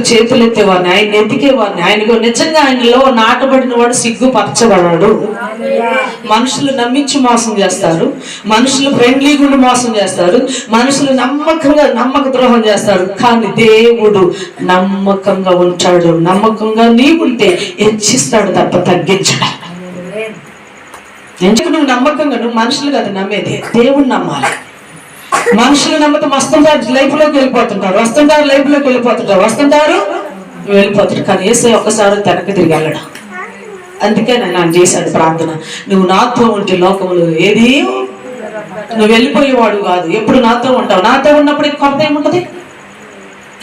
చేతులు ఎత్తేవాడిని, ఆయన ఎతికేవాడిని. ఆయనకు నిజంగా ఆయనలో నాటబడిన వాడు సిగ్గుపరచబడాడు. మనుషులు నమ్మించి మోసం చేస్తారు, మనుషులు ఫ్రెండ్లీగా ఉండి మోసం చేస్తారు, మనుషులు నమ్మక ద్రోహం చేస్తారు. కానీ దేవుడు నమ్మకంగా ఉంటాడు. నమ్మకంగా నీవుంటే హెచ్చిస్తాడు తప్ప తగ్గించడం. ఎందుకు నువ్వు నమ్మకంగా, నువ్వు మనుషులు కదా నమ్మేది, దేవుడు నమ్మాలి. మనుషులు నమ్మకం వస్తుంటారు, లైఫ్ లోకి వెళ్ళిపోతుంటారు, వస్తుంటారు, లైఫ్ లోకి వెళ్ళిపోతుంటారు, వస్తుంటారు, వెళ్ళిపోతారు. కానీ యేసయ్య ఒక్కసారి వెనక్కి తిరిగి వెళ్ళడం. అందుకే ఆయన చేశాడు ప్రార్థన, నువ్వు నాతో ఉంటే లోకములు ఏది నువ్వు వెళ్ళిపోయేవాడు కాదు, ఎప్పుడు నాతో ఉంటావు. నాతో ఉన్నప్పుడు ఇంక కొరత ఏముంటది,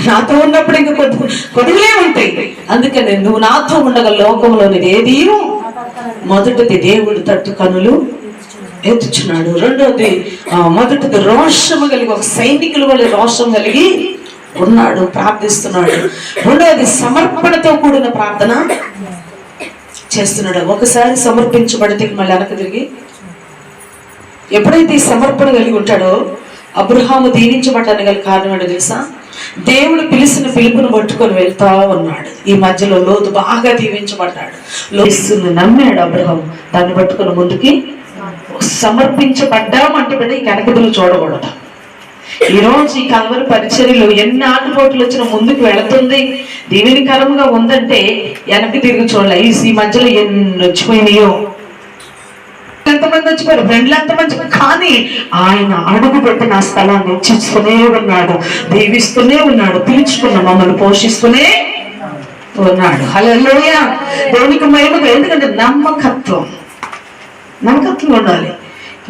నాతో ఉన్నప్పుడు ఇంకా కొద్దిలే ఉంటాయి. అందుకని నువ్వు నాతో ఉండగా లోకంలోనిది ఏది మొదటిది దేవుడి తట్టు కనులు ఎత్తుచున్నాడు. రెండోది మొదటిది రోషము కలిగి, ఒక సైనికుల వల్ల రోషం కలిగి ఉన్నాడు, ప్రార్థిస్తున్నాడు. రెండోది సమర్పణతో కూడిన ప్రార్థన చేస్తున్నాడు. ఒకసారి సమర్పించబడితే మళ్ళీ వెనక తిరిగి, ఎప్పుడైతే ఈ సమర్పణ కలిగి ఉంటాడో, అబ్రహాము దీవించబడ్డానికి గల కారణం ఏంటో తెలుసా? దేవుడు పిలిచిన పిలుపును పట్టుకొని వెళ్తా ఉన్నాడు. ఈ మధ్యలో లోతు బాగా దీవించబడ్డాడు. లోతుని నమ్మాడు అబ్రహాము, దాన్ని పట్టుకొని ముందుకి సమర్పించబడ్డామంటే బిడ్డ ఈ వెనకదులు చూడకూడదు. ఈరోజు ఈ కల్వరి పరిచర్యలో ఎన్ని ఆటుపోట్లు వచ్చినా ముందుకు వెళుతుంది, దీవెనకరంగా ఉందంటే వెనక్కి తిరిగి చూడాలి. ఈ మధ్యలో ఎన్ని వచ్చిపోయినాయో, ఎంతమంది వచ్చిపోయారు, ఫ్రెండ్లు ఎంతమంది, కానీ ఆయన అడుగు పెట్టిన ఆ స్థలాన్ని ఇచ్చిస్తూనే ఉన్నాడు, దీవిస్తూనే ఉన్నాడు, పిలుచుకున్న మమ్మల్ని పోషిస్తూనే ఉన్నాడు. హల్లెలూయా, దేవునికి మహిమగా. ఎందుకంటే నమ్మకత్వం ఉండాలి.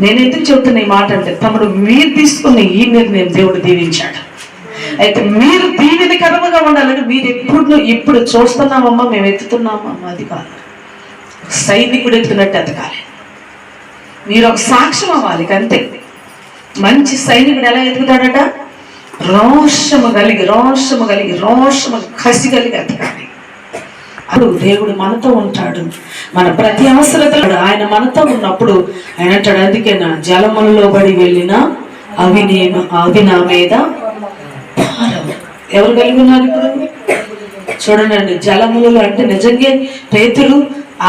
నేను ఎందుకు చెబుతున్నా ఈ మాట అంటే, తమను మీరు తీసుకున్న ఈ నిర్ణయం దేవుడు దీవించాడు. అయితే మీరు దీవెనకరముగా ఉండాలంటే మీరు ఇప్పుడు చూస్తున్నామమ్మా, మేము ఎత్తుతున్నామమ్మా, అది కాదు. సైనికుడు ఎత్తున్నట్టు ఎతకాలి. మీరు ఒక సాక్ష్యం అవ్వాలి అంతే. మంచి సైనికుడు ఎలా ఎదుగుతాడట? రోషము కలిగి కసి కలిగి ఎతకాలి. అప్పుడు దేవుడు మనతో ఉంటాడు, మన ప్రతి అవసరతలు ఆయన మనతో ఉన్నప్పుడు ఆయన అంటాడు, అందుకే నా జలములలో పడి వెళ్ళిన అవి నా మీద భారము. ఎవరు కలిగి ఉన్నారు ఇప్పుడు? చూడండి, జలములలో అంటే నిజంగా పేతురు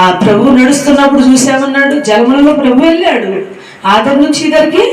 ఆ ప్రభు నడుస్తున్నప్పుడు చూసామన్నాడు, జలములలో ప్రభు వెళ్ళాడు, ఆదరి నుంచి ఇద్దరికి